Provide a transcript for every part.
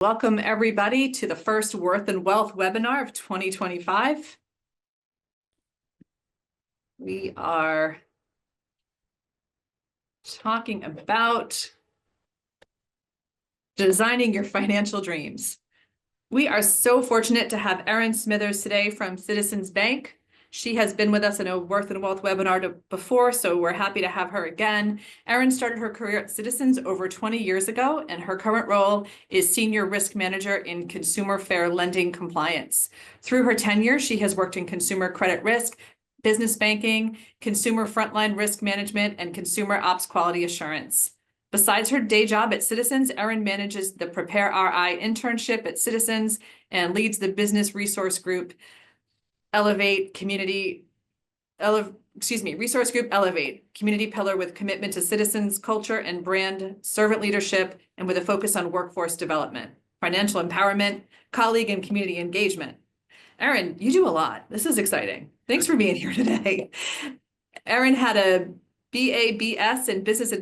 Welcome everybody to the first Worth and Wealth webinar of 2025. We are talking about designing your financial dreams. We are so fortunate to have Erin Smithers today from Citizens Bank. She has been with us in a Worth and Wealth webinar before, so we're happy to have her again. Erin started her career at Citizens over 20 years ago, and her current role is Senior Risk Manager in Consumer Fair Lending Compliance. Through her tenure, she has worked in consumer credit risk, business banking, consumer frontline risk management, and consumer ops quality assurance. Besides her day job at Citizens, Erin manages the Prepare RI internship at Citizens and leads the business resource group Resource Group Elevate, community pillar with commitment to citizens, culture, and brand, servant leadership, and with a focus on workforce development, financial empowerment, colleague and community engagement. Erin, you do a lot. This is exciting. Thanks for being here today. Erin had a BA/BS in Business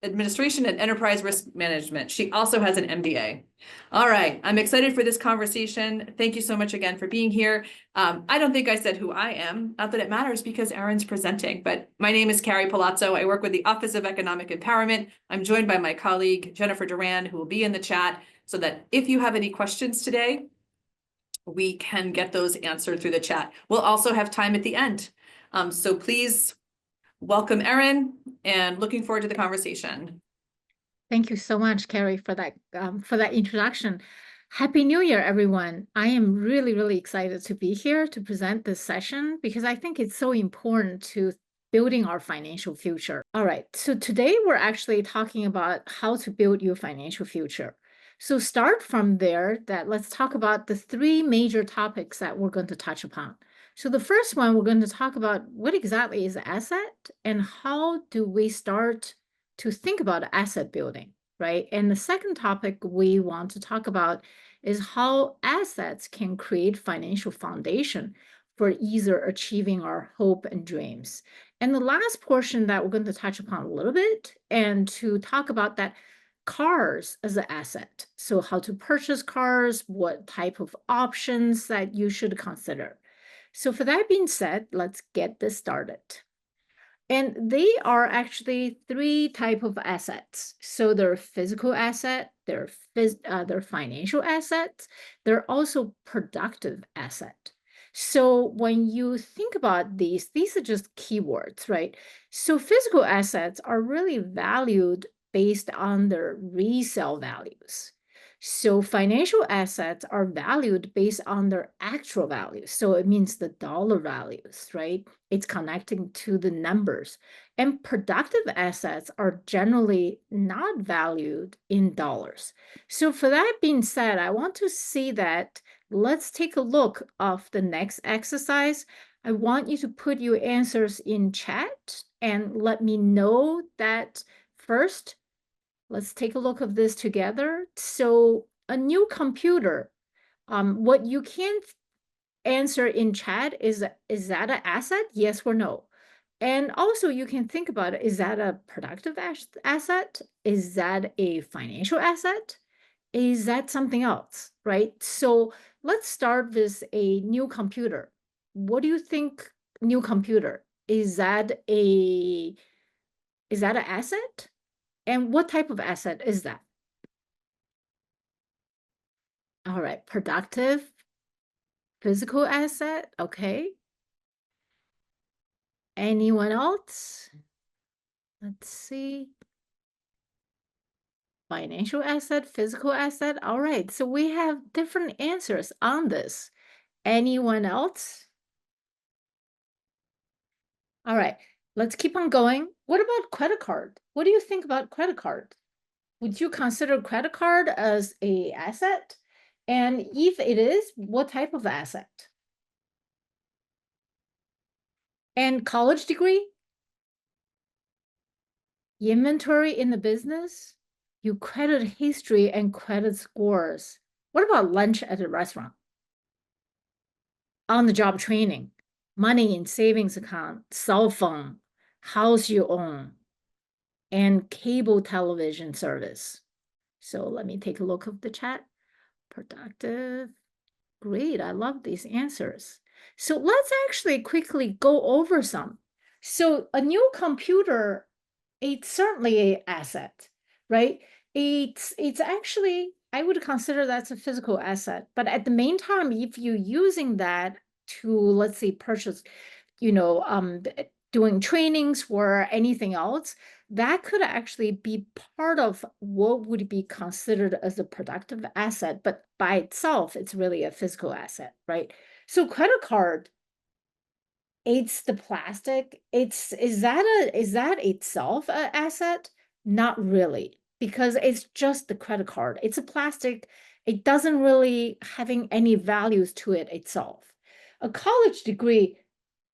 Administration and Enterprise Risk Management. She also has an MBA. All right, I'm excited for this conversation. Thank you so much again for being here. I don't think I said who I am, not that it matters because Erin's presenting, but my name is Carrie Palazzo. I work with the Office of Economic Empowerment. I'm joined by my colleague, Jennifer Duran, who will be in the chat so that if you have any questions today, we can get those answered through the chat. We'll also have time at the end. So please welcome Erin and looking forward to the conversation. Thank you so much, Carrie, for that introduction. Happy New Year, everyone. I am really excited to be here to present this session because I think it's so important to building our financial future. All right, so today we're actually talking about how to build your financial future. So start from there, let's talk about the three major topics that we're going to touch upon. So the first one, we're going to talk about what exactly is an asset and how do we start to think about asset building, right? And the second topic we want to talk about is how assets can create financial foundation for either achieving our hope and dreams. And the last portion that we're going to touch upon a little bit and to talk about that cars as an asset. So how to purchase cars, what type of options that you should consider. So for that being said, let's get this started. And they are actually three types of assets. So they're physical asset, they're financial assets, they're also productive asset. So when you think about these are just keywords, right? So physical assets are really valued based on their resale values. So financial assets are valued based on their actual values. So it means the dollar values, right? It's connecting to the numbers. And productive assets are generally not valued in dollars. So for that being said, I want to see that. Let's take a look of the next exercise. I want you to put your answers in chat and let me know that first. Let's take a look at this together. So a new computer, what you can answer in chat is that an asset? Yes or no? And also you can think about it, is that a productive asset? Is that a financial asset? Is that something else, right? So let's start with a new computer. What do you think, new computer? Is that an asset? And what type of asset is that? All right, productive, physical asset, okay. Anyone else? Let's see. Financial asset, physical asset. All right, so we have different answers on this. Anyone else? All right, let's keep on going. What about credit card? What do you think about credit card? Would you consider credit card as an asset? And if it is, what type of asset? And college degree? Inventory in the business? You credit history and credit scores. What about lunch at a restaurant? On-the-job training, money in savings account, cell phone, house you own, and cable television service. So let me take a look of the chat. Productive. Great. I love these answers. So let's actually quickly go over some. So a new computer, it's certainly an asset, right? It's actually, I would consider that's a physical asset. But at the meantime, if you're using that to, let's say, purchase, doing trainings or anything else, that could actually be part of what would be considered as a productive asset, but by itself, it's really a physical asset, right? So credit card, it's the plastic. Is that itself an asset? Not really, because it's just the credit card. It's a plastic. It doesn't really having any values to it itself. A college degree,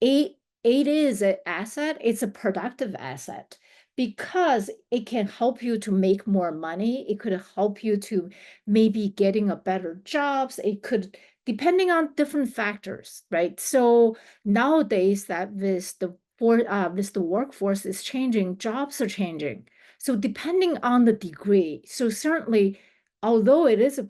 it is an asset. It's a productive asset because it can help you to make more money. It could help you to maybe getting a better jobs. It could, depending on different factors, right? So nowadays that with the workforce is changing, jobs are changing. So depending on the degree, so certainly, although it is a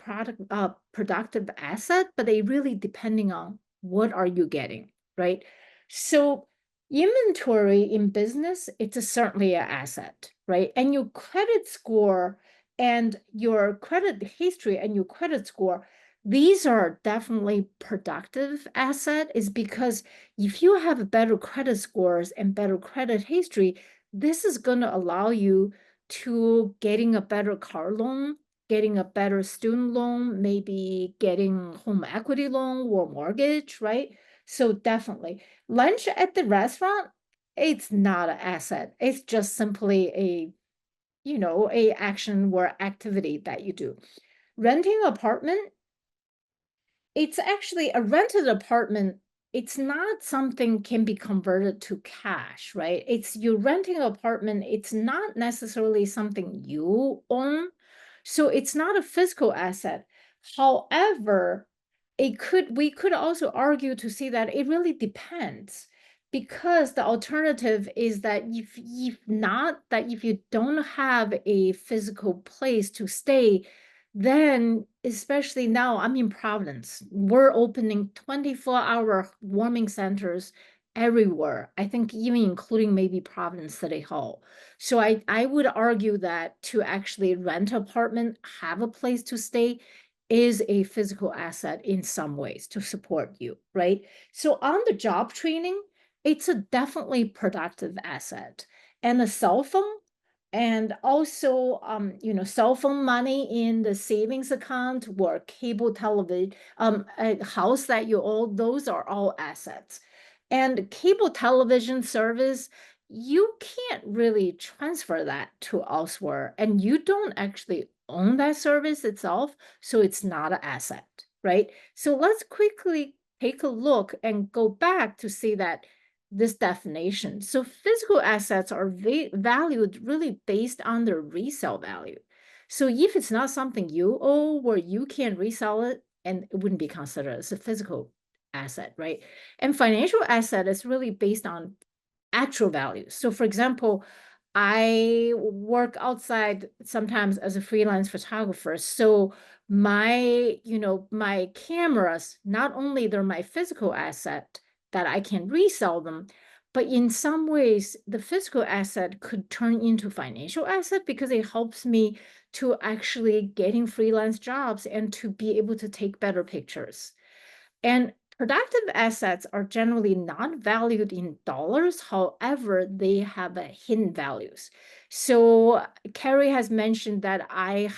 productive asset, but it really depending on what are you getting, right? So inventory in business, certainly an asset, right? And your credit score and your credit history and your credit score, these are definitely productive asset, is because if you have better credit scores and better credit history, this is going to allow you to getting a better car loan, getting a better student loan, maybe getting home equity loan or mortgage, right? So definitely lunch at the restaurant, it's not an asset. It's just simply a action or activity that you do. Renting apartment, it's actually a rented apartment. It's not something can be converted to cash, right? It's you renting an apartment. It's not necessarily something you own. So it's not a physical asset. However, we could also argue to see that it really depends, because the alternative is that if you don't have a physical place to stay, then, especially now, I'm in Providence. We're opening 24-hour warming centers everywhere. I think even including maybe Providence City Hall. So I would argue that to actually rent an apartment, have a place to stay, is a physical asset in some ways to support you, right? So on the job training, it's a definitely productive asset. And a cell phone, and also cell phone money in the savings account or cable television, a house that you own, those are all assets. And cable television service, you can't really transfer that to elsewhere, and you don't actually own that service itself, so it's not an asset, right? So let's quickly take a look and go back to see that this definition. So physical assets are valued really based on their resale value. So if it's not something you own or you can resell it, and it wouldn't be considered as a physical asset, right? And financial asset is really based on actual value. So for example, I work outside sometimes as a freelance photographer. So my cameras, not only they're my physical asset that I can resell them, but in some ways the physical asset could turn into financial asset because it helps me to actually getting freelance jobs and to be able to take better pictures. And productive assets are generally not valued in dollars. However, they have a hidden values. So Carrie has mentioned that I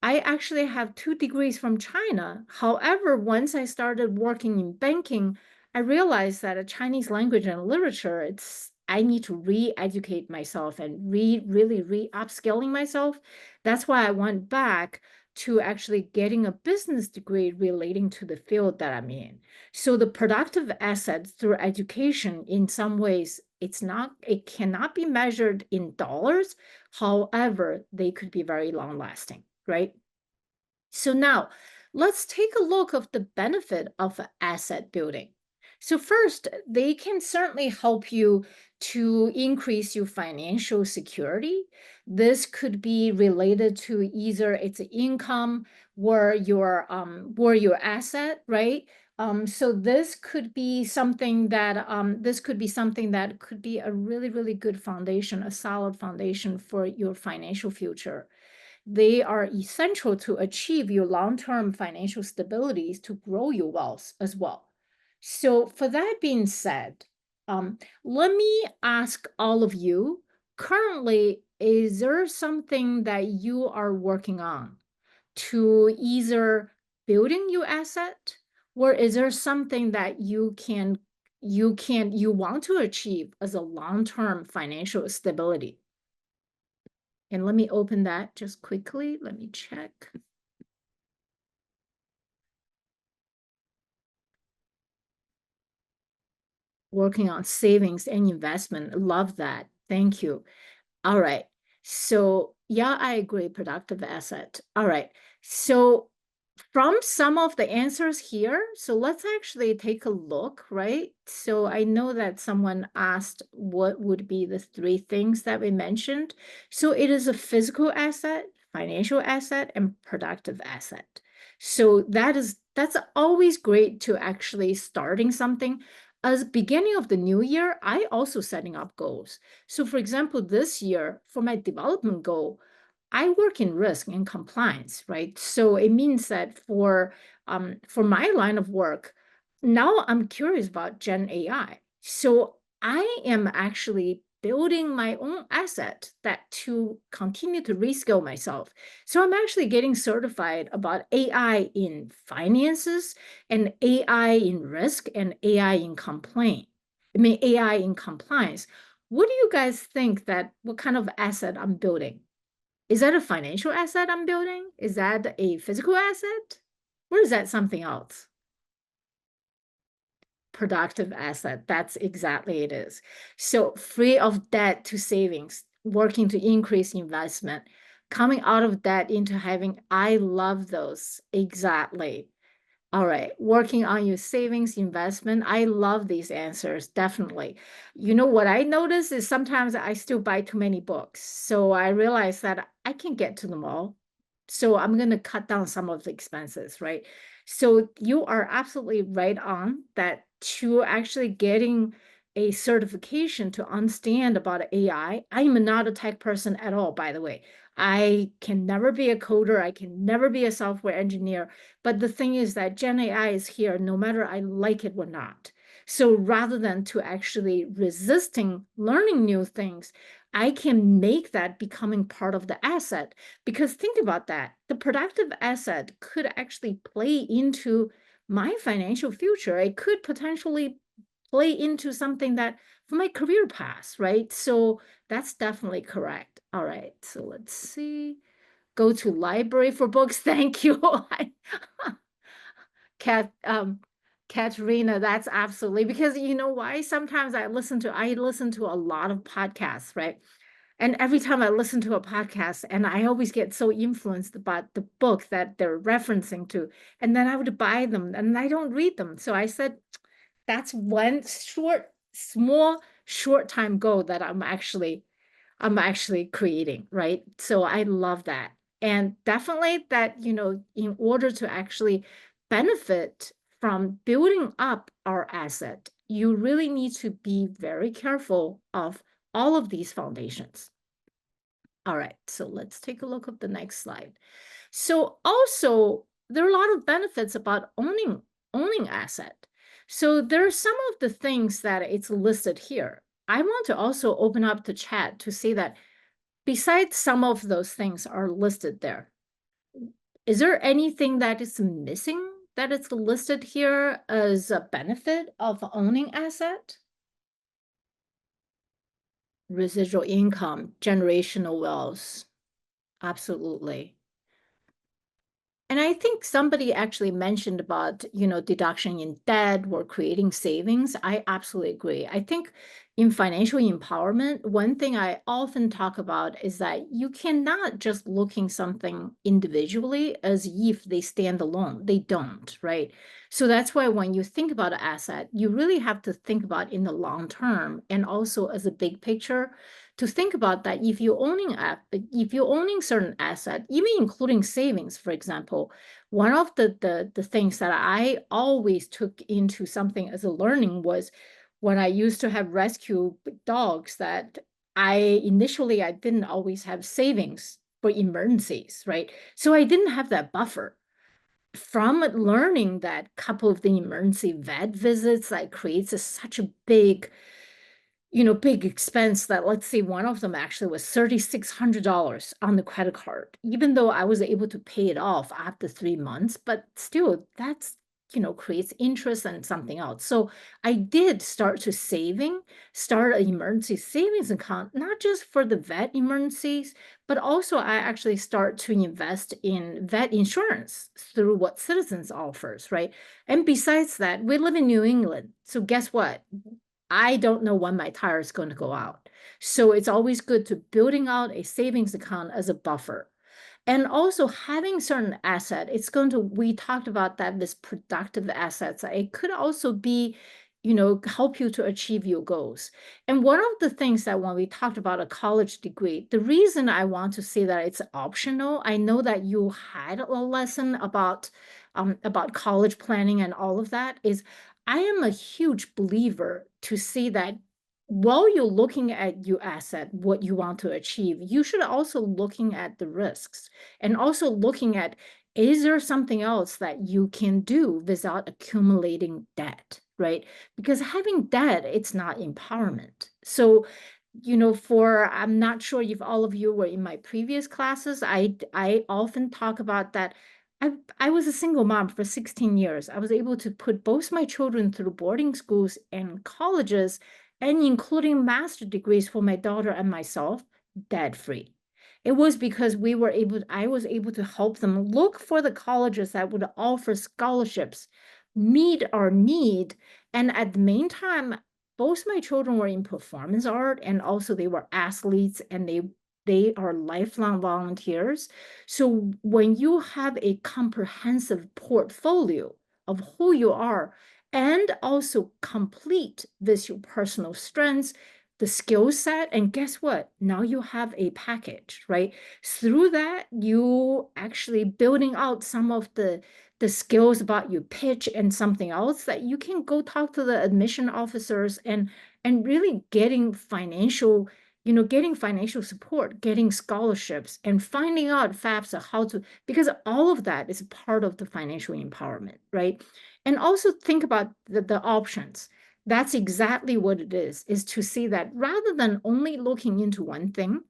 actually have 2 degrees from China. However, once I started working in banking, I realized that a Chinese language and literature, I need to re-educate myself and really re-upskilling myself. That's why I went back to actually getting a business degree relating to the field that I'm in. So the productive assets through education, in some ways, it cannot be measured in dollars. However, they could be very long lasting, right? So now let's take a look of the benefit of asset building. So first, they can certainly help you to increase your financial security. This could be related to either its income or your asset, right? So this could be something that could be a really, really good foundation, a solid foundation for your financial future. They are essential to achieve your long-term financial stability to grow your wealth as well. So for that being said, let me ask all of you, currently, is there something that you are working on to either building your asset, or is there something that you want to achieve as a long-term financial stability? And let me open that just quickly. Let me check. Working on savings and investment. Love that. Thank you. All right. So yeah, I agree. Productive asset. All right. So from some of the answers here, so let's actually take a look, right? So I know that someone asked what would be the three things that we mentioned. So it is a physical asset, financial asset, and productive asset. So that's always great to actually starting something. As beginning of the new year, I also setting up goals. So for example, this year for my development goal, I work in risk and compliance, right? So it means that for my line of work, now I'm curious about Gen AI. So I am actually building my own asset that to continue to reskill myself. So I'm actually getting certified about AI in finances and AI in risk and AI in complaint. I mean, AI in compliance. What do you guys think that what kind of asset I'm building? Is that a financial asset I'm building? Is that a physical asset? Or is that something else? Productive asset. That's exactly it is. So free of debt to savings, working to increase investment, coming out of debt into having, I love those. Exactly. All right, working on your savings investment. I love these answers, definitely. You know what I notice is sometimes I still buy too many books. So I realize that I can get to them all. So I'm going to cut down some of the expenses, right? So you are absolutely right on that to actually getting a certification to understand about AI. I am not a tech person at all, by the way. I can never be a coder. I can never be a software engineer. But the thing is that Gen AI is here no matter I like it or not. So rather than to actually resisting learning new things, I can make that becoming part of the asset. Because think about that, the productive asset could actually play into my financial future. It could potentially play into something that for my career path, right? So that's definitely correct. All right, so let's see. Go to library for books. Thank you. Kat, Katerina, that's absolutely because you know why? Sometimes I listen to a lot of podcasts, right? And every time I listen to a podcast, and I always get so influenced about the book that they're referencing to, and then I would buy them and I don't read them. So I said, that's one small, short time goal that I'm actually creating, right? So I love that. And definitely that, in order to actually benefit from building up our asset, you really need to be very careful of all of these foundations. All right, so let's take a look at the next slide. So also, there are a lot of benefits about owning asset. So there are some of the things that it's listed here. I want to also open up the chat to see that besides some of those things are listed there, is there anything that is missing that is listed here as a benefit of owning asset? Residual income, generational wealth. Absolutely. And I think somebody actually mentioned about, deduction in debt or creating savings. I absolutely agree. I think in financial empowerment, one thing I often talk about is that you cannot just looking something individually as if they stand alone. They don't, right? So that's why when you think about an asset, you really have to think about in the long term and also as a big picture to think about that if you're owning certain asset, even including savings, for example, one of the things that I always took into something as a learning was when I used to have rescue dogs that I didn't always have savings for emergencies, right? So I didn't have that buffer. From learning that couple of the emergency vet visits, that creates such a big expense that, let's say, one of them actually was $3,600 on the credit card, even though I was able to pay it off after 3 months, but still that's, creates interest and something else. So I did start start an emergency savings account, not just for the vet emergencies, but also I actually start to invest in vet insurance through what Citizens offers, right? And besides that, we live in New England. So guess what? I don't know when my tire is going to go out. So it's always good to building out a savings account as a buffer. And also having certain asset, we talked about that, this productive assets. It could also be, help you to achieve your goals. And one of the things that when we talked about a college degree, the reason I want to say that it's optional, I know that you had a lesson about college planning and all of that, is I am a huge believer to see that while you're looking at your asset, what you want to achieve, you should also looking at the risks and also looking at, is there something else that you can do without accumulating debt, right? Because having debt, it's not empowerment. So, I'm not sure if all of you were in my previous classes, I often talk about that. I was a single mom for 16 years. I was able to put both my children through boarding schools and colleges, and including master degrees for my daughter and myself, debt free. It was because I was able to help them look for the colleges that would offer scholarships, meet our need. And at the meantime, both my children were in performance art and also they were athletes and they are lifelong volunteers. So when you have a comprehensive portfolio of who you are and also complete this your personal strengths, the skill set, and guess what? Now you have a package, right? Through that, you actually building out some of the skills about your pitch and something else that you can go talk to the admission officers and really getting financial support, getting scholarships, and finding out FAFSA how to, because all of that is part of the financial empowerment, right? And also think about the options. That's exactly what it is to see that rather than only looking into one thing.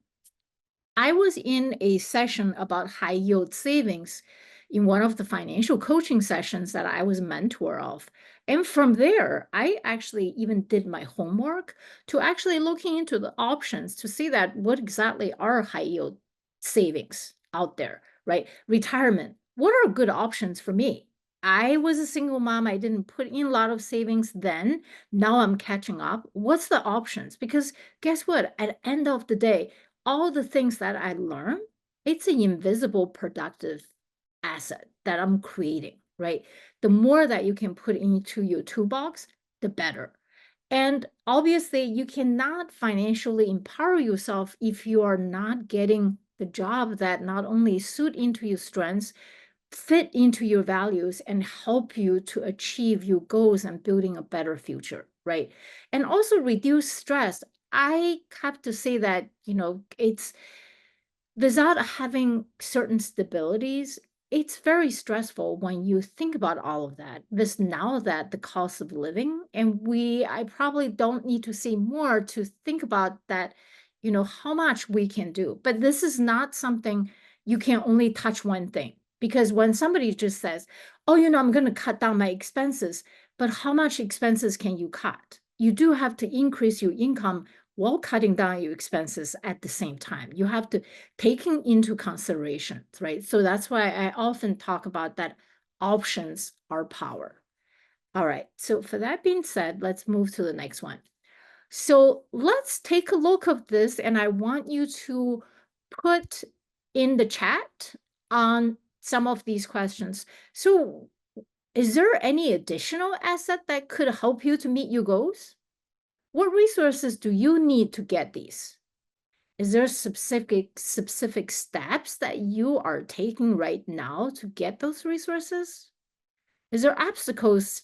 I was in a session about high yield savings in one of the financial coaching sessions that I was mentor of. And from there, I actually even did my homework to actually looking into the options to see that what exactly are high yield savings out there, right? Retirement. What are good options for me? I was a single mom. I didn't put in a lot of savings then. Now I'm catching up. What's the options? Because guess what? At the end of the day, all the things that I learned, it's an invisible productive asset that I'm creating, right? The more that you can put into your toolbox, the better. And obviously, you cannot financially empower yourself if you are not getting the job that not only suit into your strengths, fit into your values, and help you to achieve your goals and building a better future, right? And also reduce stress. I have to say that, it's without having certain stabilities, it's very stressful when you think about all of that. This now that the cost of living, and I probably don't need to see more to think about that, how much we can do. But this is not something you can only touch one thing. Because when somebody just says, oh, I'm going to cut down my expenses, but how much expenses can you cut? You do have to increase your income while cutting down your expenses at the same time. You have to taking into consideration, right? So that's why I often talk about that options are power. All right. So for that being said, let's move to the next one. So let's take a look at this, and I want you to put in the chat on some of these questions. So is there any additional asset that could help you to meet your goals? What resources do you need to get these? Is there specific steps that you are taking right now to get those resources? Is there obstacles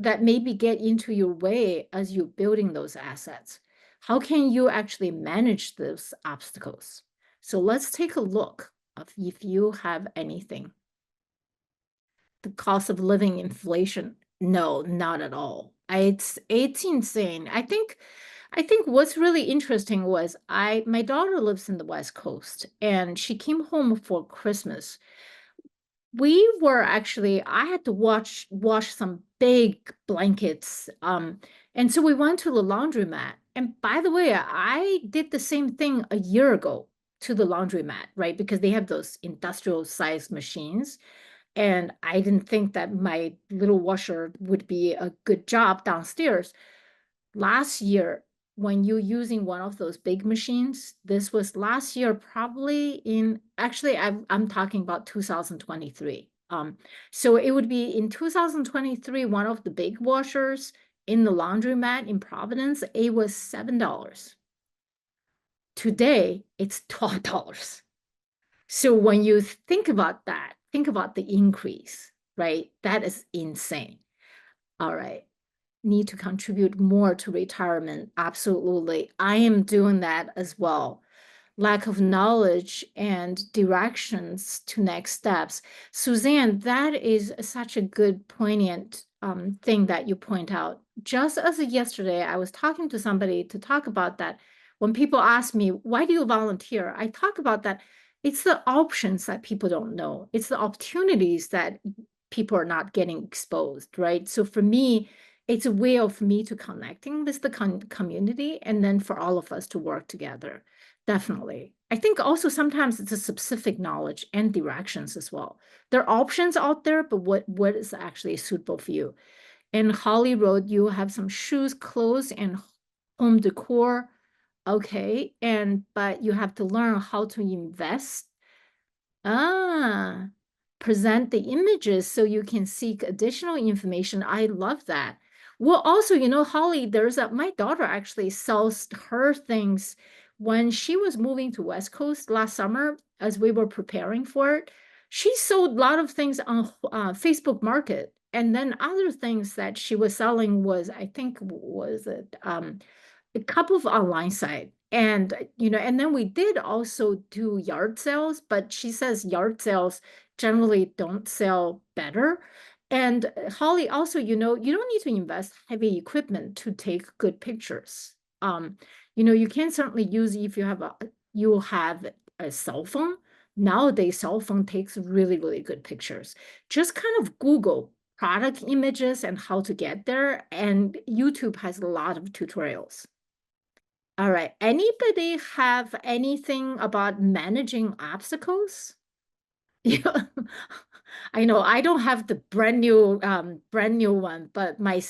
that maybe get into your way as you're building those assets? How can you actually manage those obstacles? So let's take a look of if you have anything. The cost of living inflation. No, not at all. It's insane. I think what's really interesting was my daughter lives in the West Coast and she came home for Christmas. We were actually, I had to wash some big blankets. And so we went to the laundromat. And by the way, I did the same thing a year ago to the laundromat, right? Because they have those industrial size machines. And I didn't think that my little washer would be a good job downstairs. Last year, when you're using one of those big machines, this was last year, probably actually, I'm talking about 2023. So it would be in 2023, one of the big washers in the laundromat in Providence, it was $7. Today, it's $12. So when you think about that, think about the increase, right? That is insane. All right. Need to contribute more to retirement. Absolutely. I am doing that as well. Lack of knowledge and directions to next steps. Suzanne, that is such a good poignant thing that you point out. Just as of yesterday, I was talking to somebody to talk about that. When people ask me, why do you volunteer? I talk about that. It's the options that people don't know. It's the opportunities that people are not getting exposed, right? So for me, it's a way of me to connecting with the community and then for all of us to work together. Definitely. I think also sometimes it's a specific knowledge and directions as well. There are options out there, but what is actually suitable for you? In Holly Road, you have some shoes, clothes, and home decor. Okay. But you have to learn how to invest. Ah, present the images so you can seek additional information. I love that. Well, also, Holly, my daughter actually sells her things when she was moving to West Coast last summer as we were preparing for it. She sold a lot of things on Facebook Market. And then other things that she was selling was, I think, was it a couple of online site. And and then we did also do yard sales, but she says yard sales generally don't sell better. And Holly, also, you don't need to invest heavy equipment to take good pictures. You can certainly use if you have a cell phone. Nowadays, cell phone takes really, really good pictures. Just kind of Google product images and how to get there, and YouTube has a lot of tutorials. All right. Anybody have anything about managing obstacles? Yeah. I know I don't have the brand new one, but my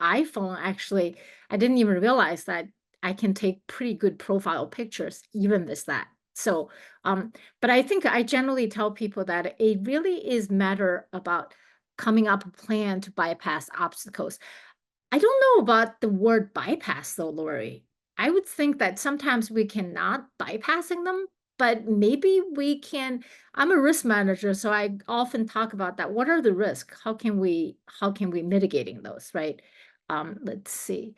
iPhone actually, I didn't even realize that I can take pretty good profile pictures even with that. So, but I think I generally tell people that it really is matter about coming up a plan to bypass obstacles. I don't know about the word bypass though, Lori. I would think that sometimes we cannot bypassing them, but maybe we can. I'm a risk manager, so I often talk about that. What are the risks? How can we mitigating those, right? Let's see.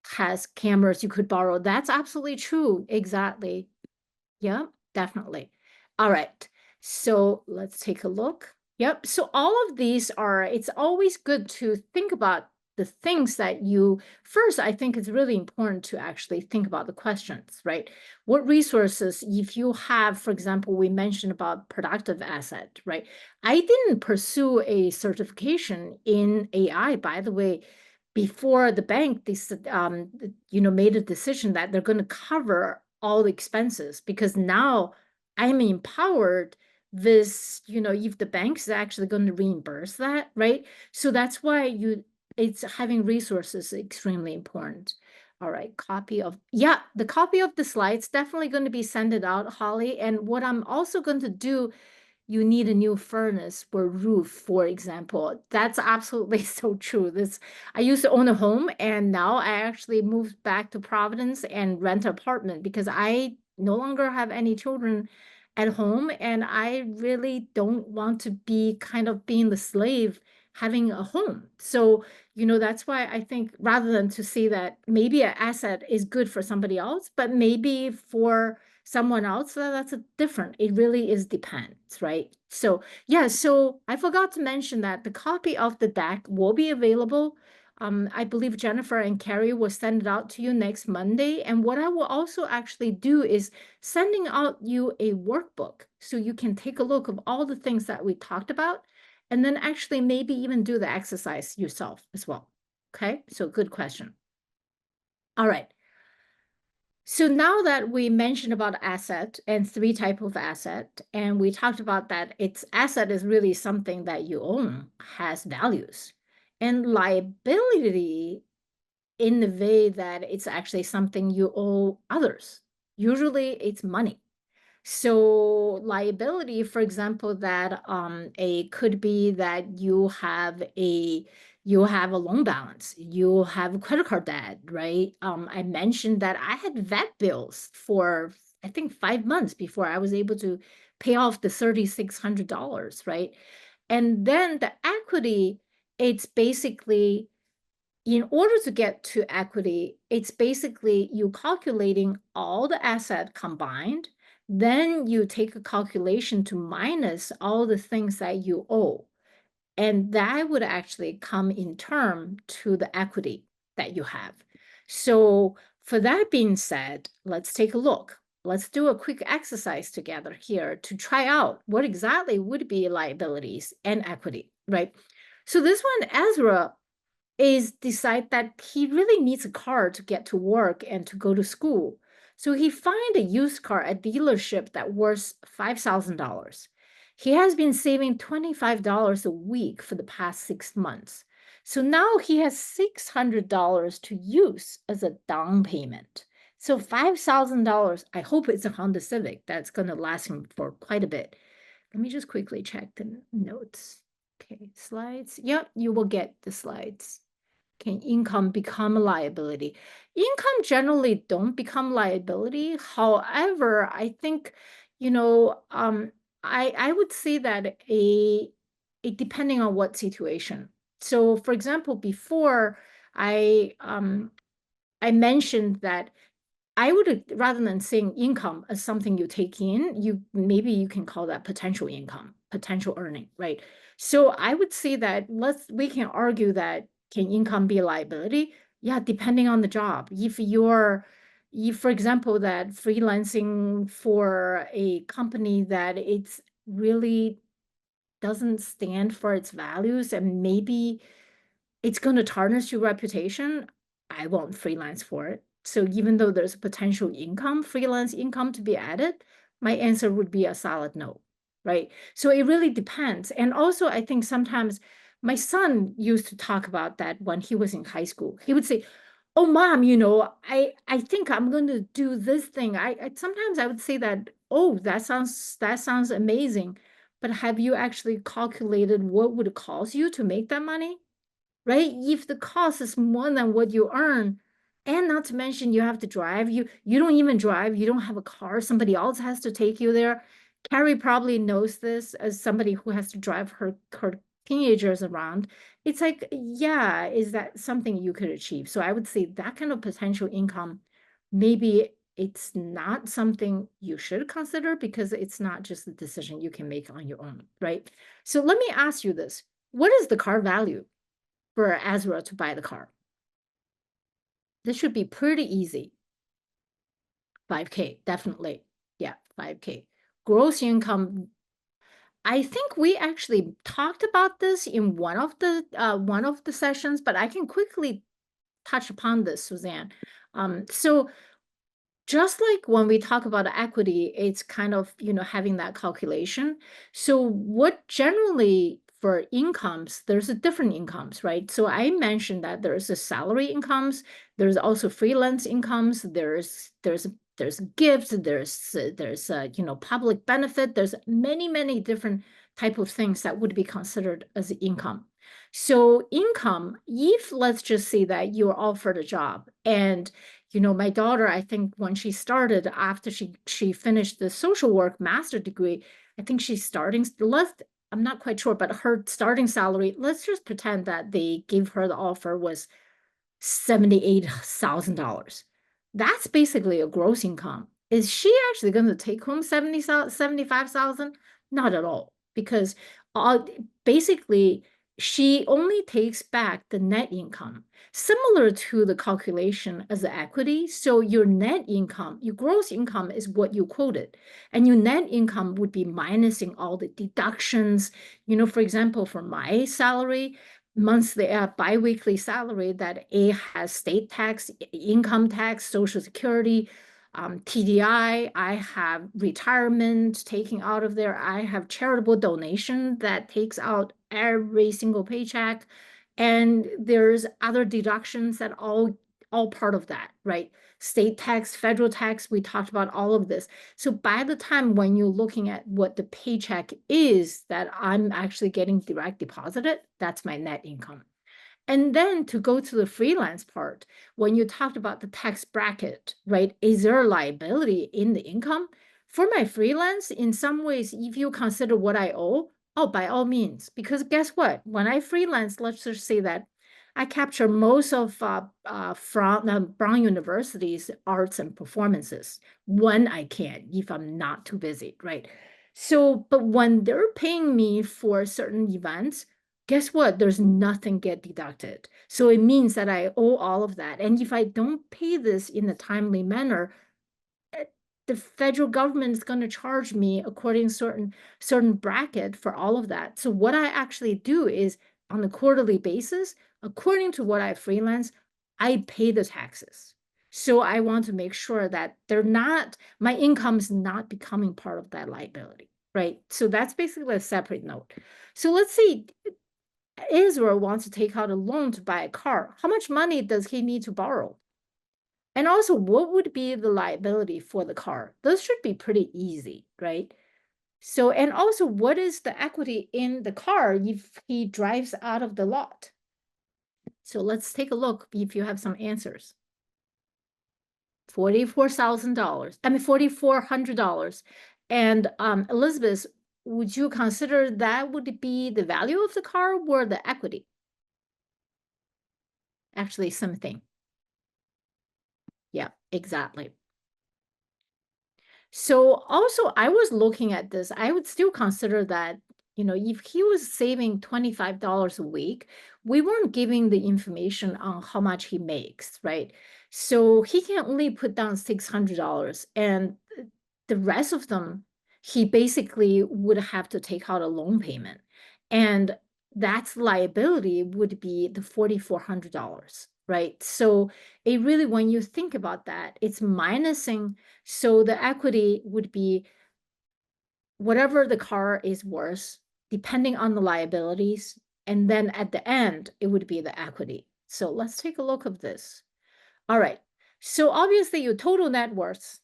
Has cameras you could borrow. That's absolutely true. Exactly. Yeah, definitely. All right. So let's take a look. Yep. So all of these it's always good to think about the things that first, I think it's really important to actually think about the questions, right? What resources, if you have, for example, we mentioned about productive asset, right? I didn't pursue a certification in AI, by the way, before the bank, made a decision that they're going to cover all the expenses, because now I'm empowered this, if the bank is actually going to reimburse that, right? So that's why it's having resources is extremely important. All right, the copy of the slides definitely going to be sent it out, Holly. And what I'm also going to do, you need a new furnace or roof, for example. That's absolutely so true. I used to own a home, and now I actually moved back to Providence and rent an apartment because I no longer have any children at home, and I really don't want to be kind of being the slave having a home. So, that's why I think rather than to see that maybe an asset is good for somebody else, but maybe for someone else, that's a different, it really is depends, right? So yeah, so I forgot to mention that the copy of the deck will be available. I believe Jennifer and Carrie will send it out to you next Monday. And what I will also actually do is sending out you a workbook so you can take a look of all the things that we talked about, and then actually maybe even do the exercise yourself as well. Okay, so good question. All right. So now that we mentioned about asset and 3 type of asset, and we talked about that its asset is really something that you own, has values, and liability in the way that it's actually something you owe others. Usually it's money. So liability, for example, that a could be that you have a loan balance, you have a credit card debt, right? I mentioned that I had vet bills for I think 5 months before I was able to pay off the $3,600, right? And then the equity, it's basically in order to get to equity, it's basically you calculating all the asset combined, then you take a calculation to minus all the things that you owe. And that would actually come in term to the equity that you have. So for that being said, let's take a look. Let's do a quick exercise together here to try out what exactly would be liabilities and equity, right? So this one, Ezra, is decide that he really needs a car to get to work and to go to school. So he find a used car at dealership that worth $5,000. He has been saving $25 a week for the past 6 months. So now he has $600 to use as a down payment. So $5,000, I hope it's a Honda Civic that's going to last him for quite a bit. Let me just quickly check the notes. Okay, slides. Yep, you will get the slides. Can income become a liability? Income generally don't become liability. However, I think, I would say that it depending on what situation. So for example, before I mentioned that I would, rather than saying income as something you take in, maybe you can call that potential income, potential earning, right? So I would say that we can argue that can income be a liability? Yeah, depending on the job. If, for example, that freelancing for a company that it's really doesn't stand for its values, and maybe it's going to tarnish your reputation, I won't freelance for it. So even though there's a potential income, freelance income to be added, my answer would be a solid no, right? So it really depends. And also, I think sometimes my son used to talk about that when he was in high school. He would say, "Oh, mom, I think I'm going to do this thing." I sometimes I would say that, "Oh, that sounds amazing, but have you actually calculated what would it cost you to make that money?" Right? If the cost is more than what you earn, and not to mention you have to drive, you don't even drive, you don't have a car, somebody else has to take you there. Carrie probably knows this as somebody who has to drive her teenagers around. It's like, yeah, is that something you could achieve? So I would say that kind of potential income, maybe it's not something you should consider because it's not just a decision you can make on your own, right? So let me ask you this. What is the car value for Ezra to buy the car? This should be pretty easy. 5K, definitely. Yeah, 5K. Gross income. I think we actually talked about this in one of the sessions, but I can quickly touch upon this, Suzanne. So just like when we talk about equity, it's kind of, having that calculation. So what generally for incomes, there's a different incomes, right? So I mentioned that there's a salary incomes, there's also freelance incomes, there's gifts, there's public benefit, there's many different type of things that would be considered as income. So income, if let's just say that you're offered a job and my daughter, I think when she started after she finished the social work master degree, I think she's starting less, I'm not quite sure, but her starting salary, let's just pretend that they gave her the offer was $78,000. That's basically a gross income. Is she actually going to take home 75,000? Not at all, because basically she only takes back the net income, similar to the calculation as the equity. So your net income, your gross income is what you quoted, and your net income would be minusing all the deductions. For example, for my salary, monthly, biweekly salary, that A has state tax, income tax, Social Security, TDI, I have retirement taking out of there. I have charitable donation that takes out every single paycheck. And there's other deductions that all part of that, right? State tax, federal tax, we talked about all of this. So by the time when you're looking at what the paycheck is that I'm actually getting direct deposited, that's my net income. And then to go to the freelance part, when you talked about the tax bracket, right? Is there a liability in the income? For my freelance, in some ways, if you consider what I owe, oh, by all means, because guess what? When I freelance, let's just say that I capture most of from Brown University's arts and performances when I can, if I'm not too busy, right? So, but when they're paying me for certain events, guess what? There's nothing get deducted. So it means that I owe all of that. And if I don't pay this in a timely manner, the federal government is going to charge me according certain bracket for all of that. So what I actually do is on a quarterly basis, according to what I freelance, I pay the taxes. So I want to make sure that my income is not becoming part of that liability, right? So that's basically a separate note. So let's see, Israel wants to take out a loan to buy a car. How much money does he need to borrow? And also, what would be the liability for the car? Those should be pretty easy, right? So, and also, what is the equity in the car if he drives out of the lot? So let's take a look if you have some answers. $44,000, I mean, $4,400. And Elizabeth, would you consider that would be the value of the car or the equity? Actually, something. Yeah, exactly. So also, I was looking at this, I would still consider that, if he was saving $25 a week, we weren't giving the information on how much he makes, right? So he can only put down $600, and the rest of them, he basically would have to take out a loan payment. And that's liability would be the $4,400, right? So it really, when you think about that, it's minusing. So the equity would be whatever the car is worth, depending on the liabilities. And then at the end, it would be the equity. So let's take a look at this. All right. So obviously your total net worth,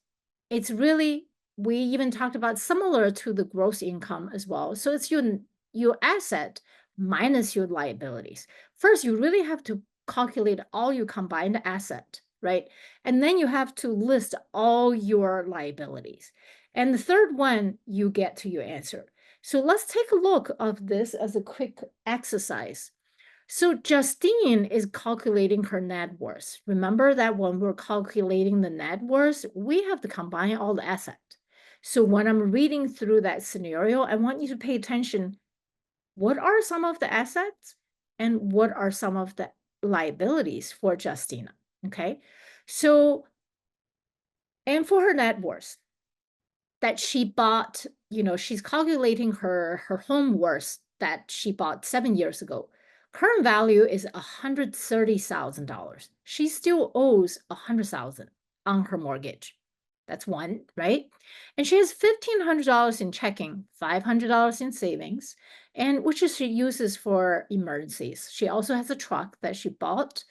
it's really, we even talked about similar to the gross income as well. So it's your asset minus your liabilities. First, you really have to calculate all your combined asset, right? And then you have to list all your liabilities. And the third one, you get to your answer. So let's take a look of this as a quick exercise. So Justine is calculating her net worth. Remember that when we're calculating the net worth, we have to combine all the assets. So when I'm reading through that scenario, I want you to pay attention. What are some of the assets and what are some of the liabilities for Justina? Okay. So, and for her net worth that she bought, she's calculating her home worth that she bought 7 years ago. Current value is $130,000. She still owes $100,000 on her mortgage. That's one, right? And she has $1,500 in checking, $500 in savings, and which she uses for emergencies. She also has a truck that she bought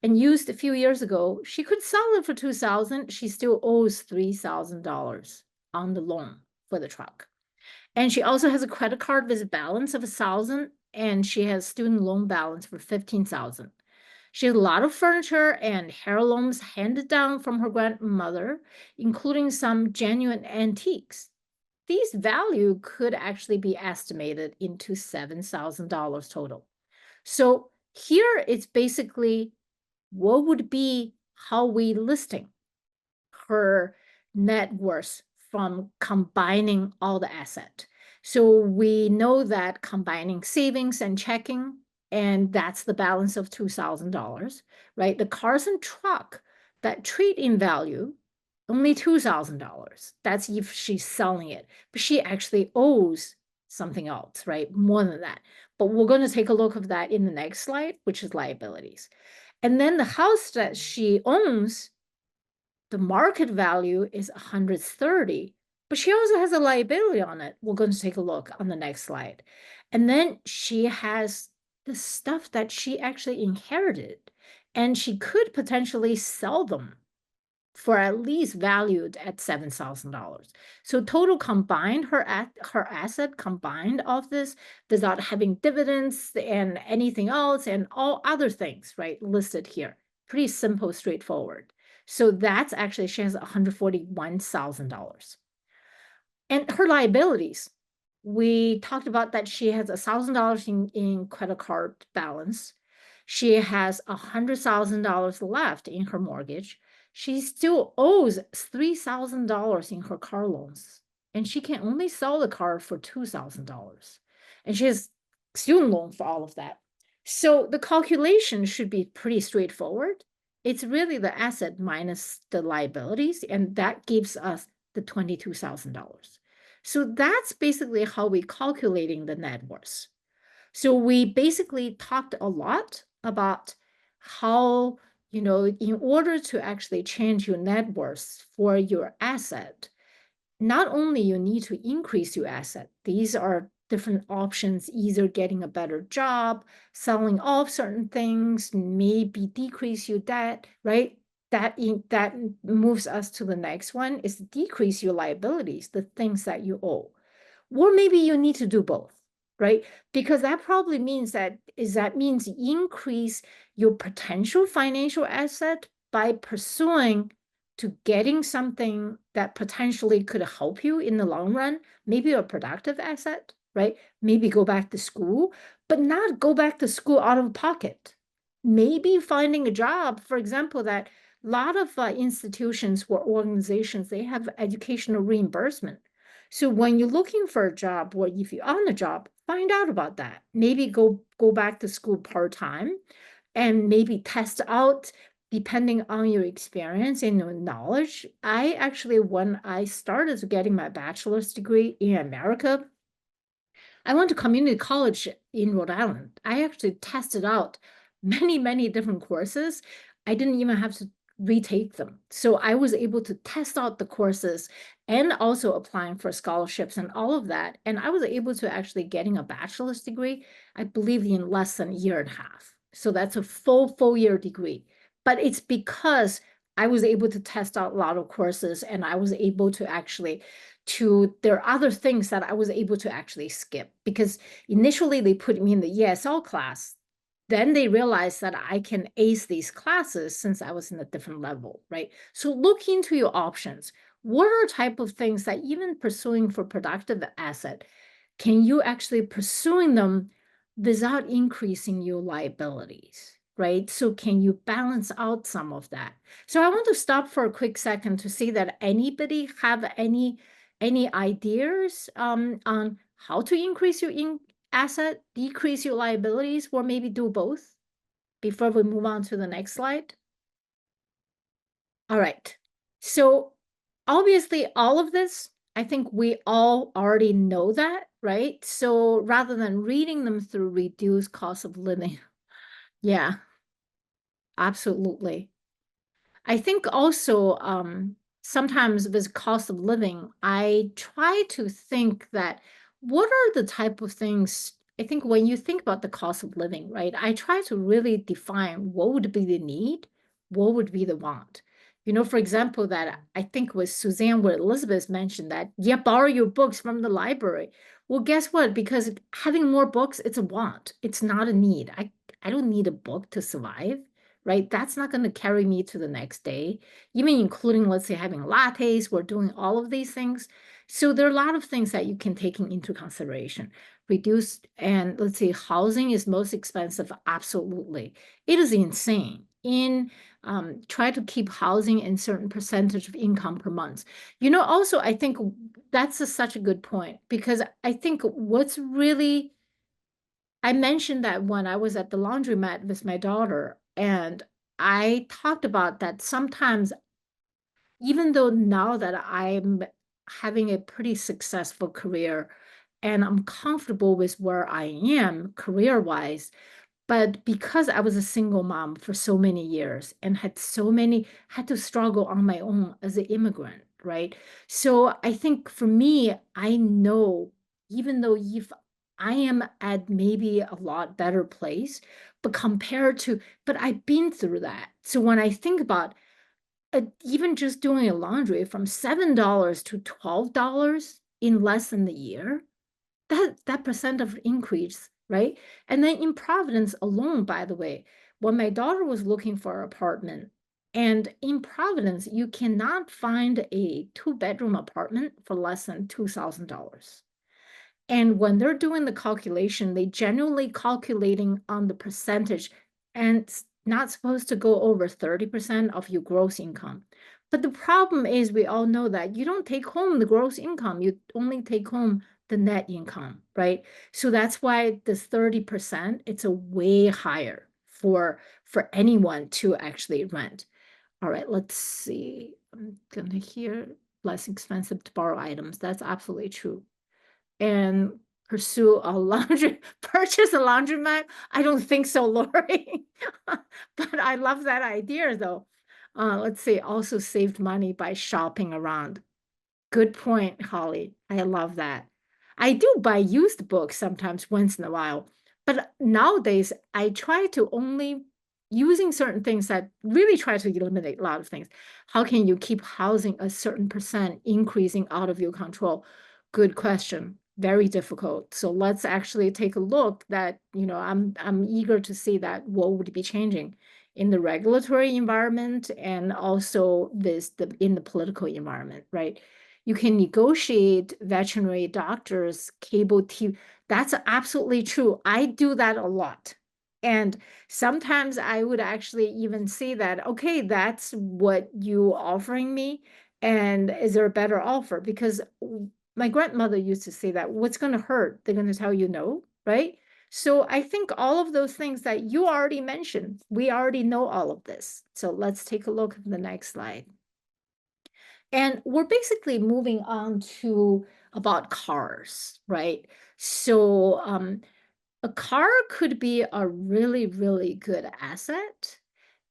and used a few years ago. She could sell it for $2,000. She still owes $3,000 on the loan for the truck. And she also has a credit card with a balance of $1,000, and she has student loan balance for $15,000. She has a lot of furniture and heirlooms handed down from her grandmother, including some genuine antiques. These value could actually be estimated into $7,000 total. So here it's basically what would be how we listing her net worth from combining all the asset. So we know that combining savings and checking, and that's the balance of $2,000, right? The cars and truck that trade in value, only $2,000. That's if she's selling it, but she actually owes something else, right? More than that. But we're going to take a look of that in the next slide, which is liabilities. And then the house that she owns, the market value is 130, but she also has a liability on it. We're going to take a look on the next slide. And then she has the stuff that she actually inherited, and she could potentially sell them for at least valued at $7,000. So total combined, her asset combined of this, without having dividends and anything else and all other things, right, listed here. Pretty simple, straightforward. So that's actually, she has $141,000. And her liabilities, we talked about that she has $1,000 in credit card balance. She has $100,000 left in her mortgage. She still owes $3,000 in her car loans, and she can only sell the car for $2,000. And she has student loan for all of that. So the calculation should be pretty straightforward. It's really the asset minus the liabilities, and that gives us the $22,000. So that's basically how we calculating the net worth. So we basically talked a lot about how, in order to actually change your net worth for your asset, not only you need to increase your asset, these are different options, either getting a better job, selling off certain things, maybe decrease your debt, right? That moves us to the next one, is decrease your liabilities, the things that you owe. Or maybe you need to do both, right? Because that probably means that means increase your potential financial asset by pursuing to getting something that potentially could help you in the long run, maybe a productive asset, right? Maybe go back to school, but not go back to school out of pocket. Maybe finding a job, for example, that a lot of institutions or organizations, they have educational reimbursement. So when you're looking for a job, or if you're on a job, find out about that. Maybe go back to school part-time and maybe test out depending on your experience and your knowledge. I actually, when I started getting my bachelor's degree in America, I went to community college in Rhode Island. I actually tested out many different courses. I didn't even have to retake them. So I was able to test out the courses and also applying for scholarships and all of that. And I was able to actually getting a bachelor's degree, I believe, in less than a year and a half. So that's a full year degree. But it's because I was able to test out a lot of courses, and I was able to actually there are other things that I was able to actually skip, because initially they put me in the ESL class. Then they realized that I can ace these classes since I was in a different level, right? So look into your options. What are type of things that even pursuing for productive asset, can you actually pursuing them without increasing your liabilities, right? So can you balance out some of that? So I want to stop for a quick second to see that anybody have any ideas on how to increase your asset, decrease your liabilities, or maybe do both before we move on to the next slide? All right. So obviously all of this, I think we all already know that, right? So rather than reading them through reduced cost of living, Yeah, absolutely. I think also sometimes with cost of living, I try to think that what are the type of things, I think when you think about the cost of living, right? I try to really define what would be the need, what would be the want. For example, that I think with Suzanne, where Elizabeth mentioned that, yeah, borrow your books from the library. Well, guess what? Because having more books, it's a want. It's not a need. I don't need a book to survive, right? That's not going to carry me to the next day, even including, let's say, having lattes, we're doing all of these things. So there are a lot of things that you can take into consideration. Reduce, and let's say housing is most expensive. Absolutely. It is insane. Try to keep housing in certain percentage of income per month. Also, I think that's such a good point because I think what's really I mentioned that when I was at the laundromat with my daughter, and I talked about that sometimes, even though now that I'm having a pretty successful career and I'm comfortable with where I am career-wise, but because I was a single mom for so many years and had to struggle on my own as an immigrant, right? So I think for me, I know even though if I am at maybe a lot better place, but I've been through that. So when I think about even just doing a laundry from $7 to $12 in less than a year, that percent of increase, right? And then in Providence alone, by the way, when my daughter was looking for an apartment, and in Providence, you cannot find a two-bedroom apartment for less than $2,000. And when they're doing the calculation, they generally calculating on the percentage, and it's not supposed to go over 30% of your gross income. But the problem is we all know that you don't take home the gross income, you only take home the net income, right? So that's why this 30%, it's a way higher for anyone to actually rent. All right, let's see. I'm gonna hear less expensive to borrow items. That's absolutely true. And pursue a purchase a laundromat? I don't think so, Lori. But I love that idea though. Let's see, also saved money by shopping around. Good point, Holly. I love that. I do buy used books sometimes once in a while, but nowadays I try to only using certain things that really try to eliminate a lot of things. How can you keep housing a certain percent increasing out of your control? Good question. Very difficult. So let's actually take a look that, I'm eager to see that what would be changing in the regulatory environment and also in the political environment, right? You can negotiate veterinary doctors, cable TV. That's absolutely true. I do that a lot. And sometimes I would actually even say that, okay, that's what you offering me. And is there a better offer? Because my grandmother used to say that what's going to hurt? They're going to tell you no, right? So I think all of those things that you already mentioned, we already know all of this. So let's take a look at the next slide. And we're basically moving on to about cars, right? So a car could be a really, really good asset.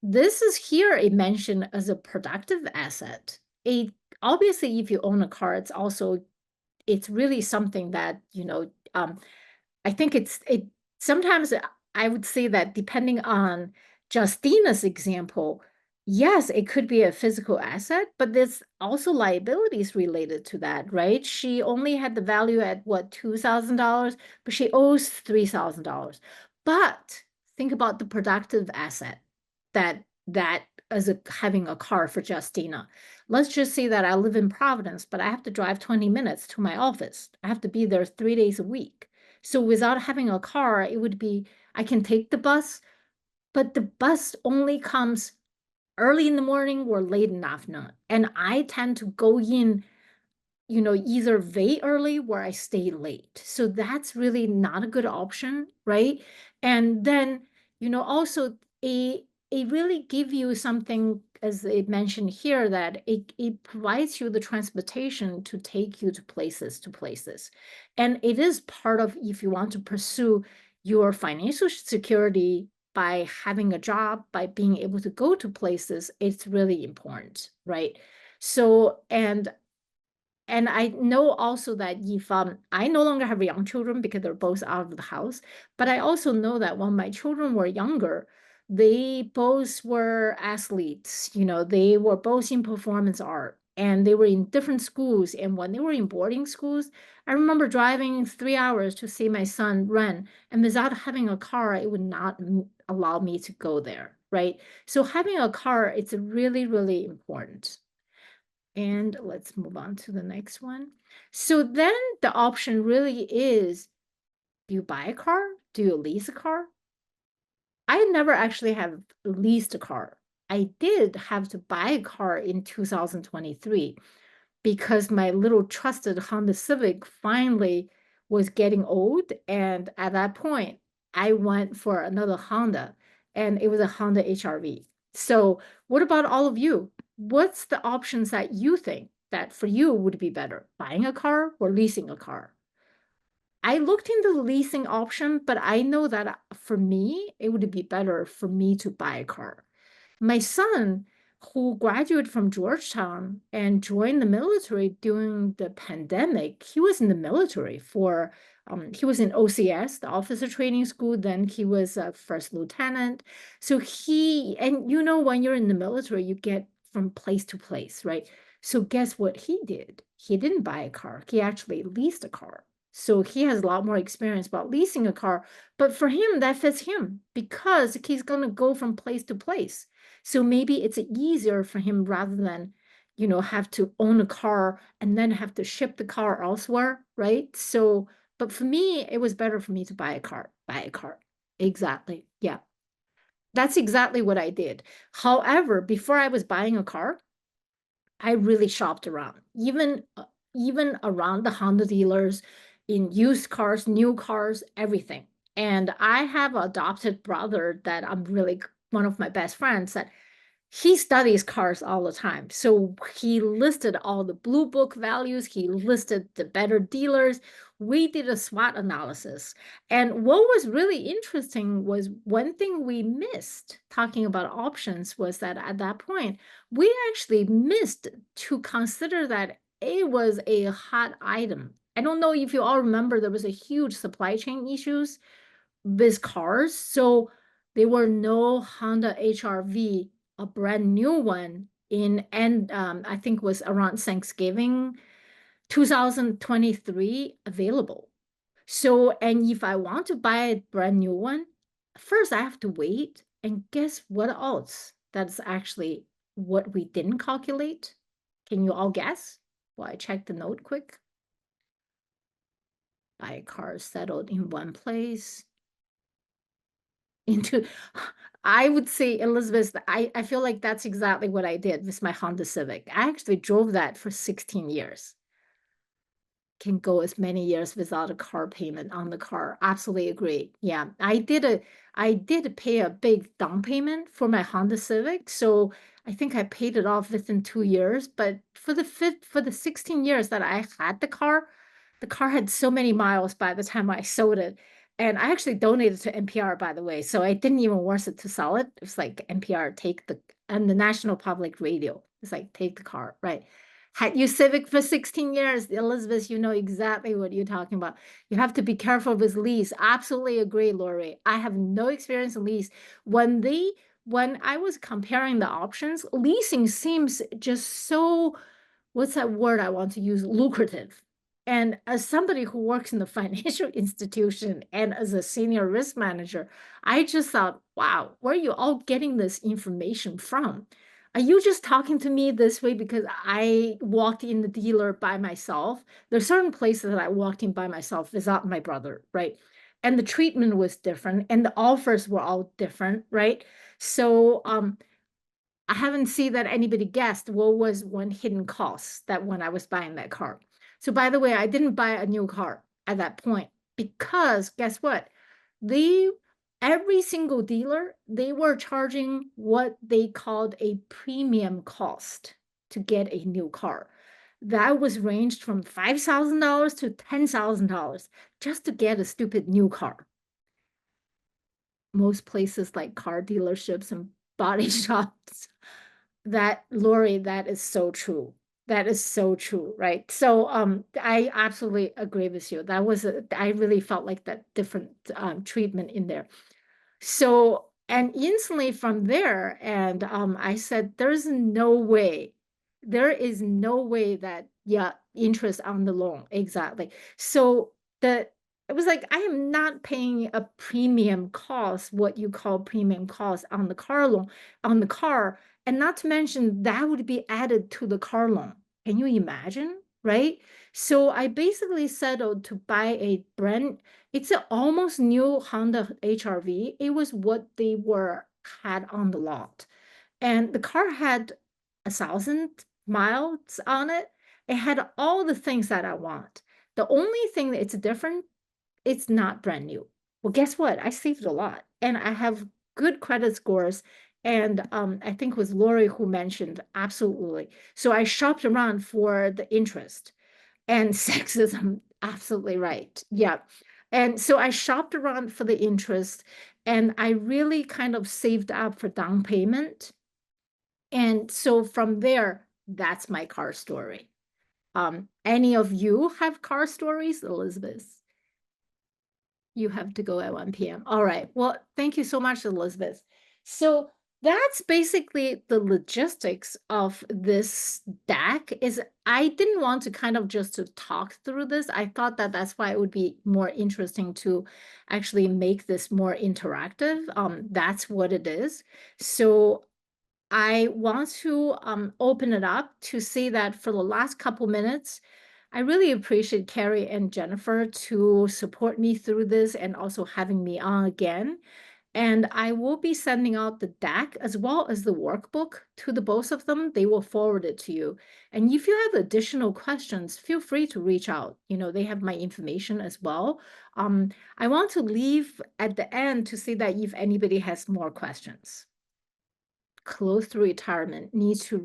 This is here a mention as a productive asset. Obviously, if you own a car, it's really something that, I think it sometimes I would say that depending on Justina's example, yes, it could be a physical asset, but there's also liabilities related to that, right? She only had the value at what, $2,000, but she owes $3,000. But think about the productive asset that as having a car for Justina. Let's just say that I live in Providence, but I have to drive 20 minutes to my office. I have to be there 3 days a week. So without having a car, it would be, I can take the bus, but the bus only comes early in the morning or late in the afternoon. And I tend to go in, either very early where I stay late. So that's really not a good option, right? And then, also it really give you something, as it mentioned here, that it provides you the transportation to take you to places. And it is part of if you want to pursue your financial security by having a job, by being able to go to places, it's really important, right? So, and I know also that if I no longer have young children because they're both out of the house, but I also know that when my children were younger, they both were athletes, they were both in performance art and they were in different schools. And when they were in boarding schools, I remember driving 3 hours to see my son run. And without having a car, it would not allow me to go there, right? So having a car, it's really, really important. And let's move on to the next one. So then the option really is, do you buy a car? Do you lease a car? I never actually have leased a car. I did have to buy a car in 2023 because my little trusted Honda Civic finally was getting old. And at that point, I went for another Honda, and it was a Honda HRV. So, what about all of you? What's the options that you think that for you would be better, buying a car or leasing a car? I looked into the leasing option, but I know that for me, it would be better for me to buy a car. My son, who graduated from Georgetown and joined the military during the pandemic, he was in the military for, he was in OCS, the officer training school, then he was a first lieutenant. So and when you're in the military, you get from place to place, right? So guess what he did? He didn't buy a car. He actually leased a car. So he has a lot more experience about leasing a car. But for him, that fits him because he's going to go from place to place. So maybe it's easier for him rather than, have to own a car and then have to ship the car elsewhere, right? So, but for me, it was better for me to buy a car, buy a car. Exactly. Yeah. That's exactly what I did. However, before I was buying a car, I really shopped around, even around the Honda dealers, in used cars, new cars, everything. And I have an adopted brother that I'm really one of my best friends that he studies cars all the time. So he listed all the blue book values, he listed the better dealers. We did a SWOT analysis. And what was really interesting was one thing we missed talking about options was that at that point, we actually missed to consider that it was a hot item. I don't know if you all remember, there was a huge supply chain issues with cars. So there were no Honda HRV, a brand new one and I think was around Thanksgiving 2023 available. So, and if I want to buy a brand new one, first I have to wait. And guess what else? That's actually what we didn't calculate. Can you all guess? Well, I checked the note quick. Buy a car settled in one place. Into I would say, Elizabeth, I feel like that's exactly what I did with my Honda Civic. I actually drove that for 16 years. Can go as many years without a car payment on the car. Absolutely agree. Yeah, I did pay a big down payment for my Honda Civic, so I think I paid it off within 2 years. But for the 16 years that I had the car had so many miles by the time I sold it. And I actually donated to NPR, by the way, so I didn't even worth it to sell it. It was like NPR, and the National Public Radio. It's like, take the car, right? Had you Civic for 16 years, Elizabeth, you know exactly what you're talking about. You have to be careful with lease. Absolutely agree, Lori. I have no experience in lease. When I was comparing the options, leasing seems just so, what's that word I want to use? Lucrative. And as somebody who works in the financial institution and as a senior risk manager, I just thought, wow, where are you all getting this information from? Are you just talking to me this way because I walked in the dealer by myself? There's certain places that I walked in by myself without my brother, right? And the treatment was different and the offers were all different, right? So I haven't seen that anybody guessed what was one hidden cost that when I was buying that car. So by the way, I didn't buy a new car at that point because guess what? They every single dealer, they were charging what they called a premium cost to get a new car. That was ranged from $5,000 to $10,000 just to get a stupid new car. most places like car dealerships and body shops. That, Lori, that is so true. That is so true, right? So I absolutely agree with you. I really felt like that different treatment in there. So, and instantly from there, and I said, there is no way that, yeah, interest on the loan, exactly. So it was like, I am not paying a premium cost, what you call premium cost on the car loan, on the car, and not to mention that would be added to the car loan. Can you imagine, right? So I basically settled to buy a brand, it's an almost new Honda HR-V. It was what they had on the lot. And the car had 1,000 miles on it. It had all the things that I want. The only thing that it's different, it's not brand new. Well, guess what? I saved a lot and I have good credit scores. And I think it was Lori who mentioned absolutely. So I shopped around for the interest and sexism, absolutely right. Yeah. And so I shopped around for the interest and I really kind of saved up for down payment. And so from there, that's my car story. Any of you have car stories, Elizabeth? You have to go at 1 p.m. All right. Well, thank you so much, Elizabeth. So that's basically the logistics of this deck. Is I didn't want to kind of just to talk through this. I thought that that's why it would be more interesting to actually make this more interactive. That's what it is. So I want to open it up to say that for the last couple minutes, I really appreciate Carrie and Jennifer to support me through this and also having me on again. And I will be sending out the deck as well as the workbook to the both of them. They will forward it to you. And if you have additional questions, feel free to reach out. You know, they have my information as well. I want to leave at the end to say that if anybody has more questions. Close to retirement, needs to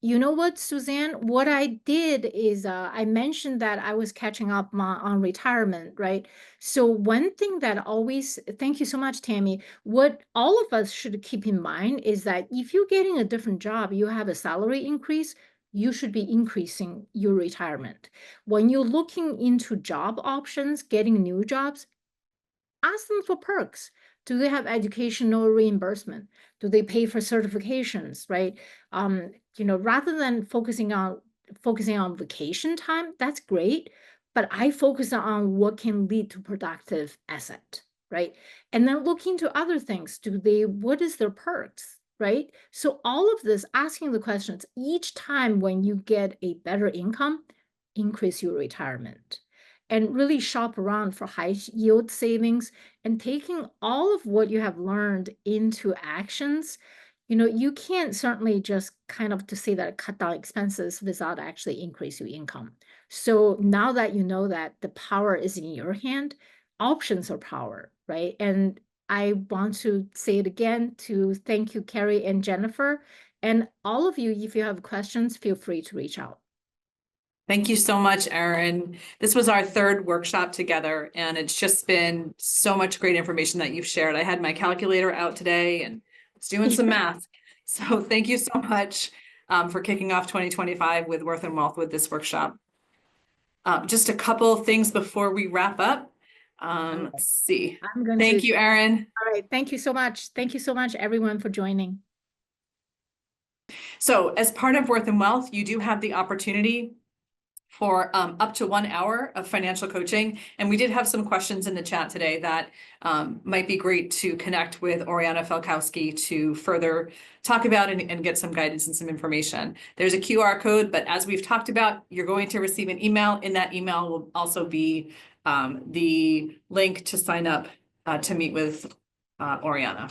you know what, Suzanne? What I did is I mentioned that I was catching up on retirement, right? So one thing that always, thank you so much, Tammy. What all of us should keep in mind is that if you're getting a different job, you have a salary increase, you should be increasing your retirement. When you're looking into job options, getting new jobs, ask them for perks. Do they have educational reimbursement? Do they pay for certifications, right? Rather than focusing on vacation time, that's great, but I focus on what can lead to productive asset, right? And then look into other things. What is their perks, right? So all of this, asking the questions each time when you get a better income, increase your retirement and really shop around for high yield savings and taking all of what you have learned into actions. You can't certainly just kind of to say that cut down expenses without actually increase your income. So now that you know that the power is in your hand, options are power, right? And I want to say it again to thank you, Carrie and Jennifer. And all of you, if you have questions, feel free to reach out. Thank you so much, Erin. This was our third workshop together, and it's just been so much great information that you've shared. I had my calculator out today and was doing some math. So thank you so much for kicking off 2025 with Worth and Wealth with this workshop. Just a couple things before we wrap up. Let's see. Thank you, Erin. All right. Thank you so much. Thank you so much, everyone, for joining. So as part of Worth and Wealth, you do have the opportunity for up to 1 hour of financial coaching. And we did have some questions in the chat today that might be great to connect with Oriana Felkowski to further talk about and get some guidance and some information. There's a QR code, but as we've talked about, you're going to receive an email. In that email will also be the link to sign up to meet with Oriana.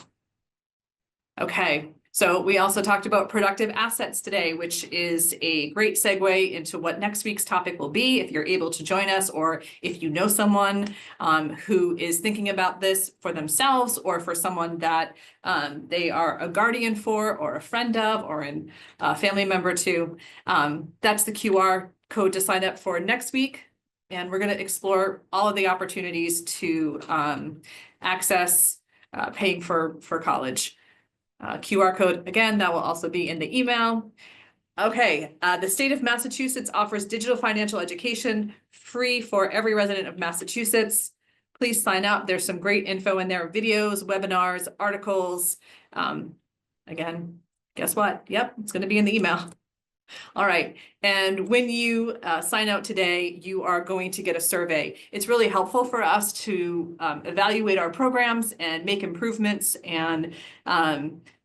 Okay. So we also talked about productive assets today, which is a great segue into what next week's topic will be. If you're able to join us, or if you know someone who is thinking about this for themselves, or for someone that they are a guardian for, or a friend of, or a family member to, that's the QR code to sign up for next week. and we're going to explore all of the opportunities to access paying for college. QR code, again, that will also be in the email. Okay, the state of Massachusetts offers digital financial education free for every resident of Massachusetts. Please sign up. There's some great info in there, videos, webinars, articles. Again, guess what? Yep, it's going to be in the email. All right, and when you sign out today, you are going to get a survey. It's really helpful for us to evaluate our programs and make improvements and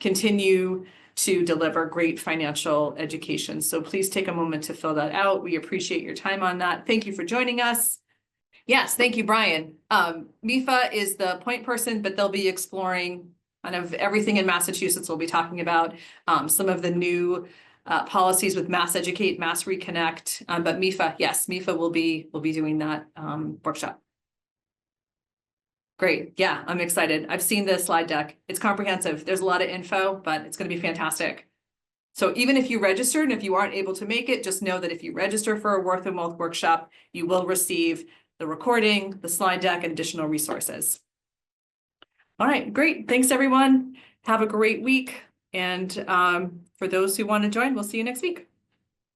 continue to deliver great financial education. So please take a moment to fill that out. We appreciate your time on that. Thank you for joining us. Yes, thank you, Brian. MIFA is the point person, but they'll be exploring kind of everything in Massachusetts. We'll be talking about some of the new policies with Mass Educate, Mass Reconnect, but MIFA, yes, MIFA will be doing that workshop. Great, yeah, I'm excited. I've seen the slide deck. It's comprehensive. There's a lot of info, but it's going to be fantastic. So even if you registered and if you aren't able to make it, just know that if you register for a Worth and Wealth workshop, you will receive the recording, the slide deck, and additional resources. All right, great. Thanks, everyone. Have a great week. And for those who want to join, we'll see you next week.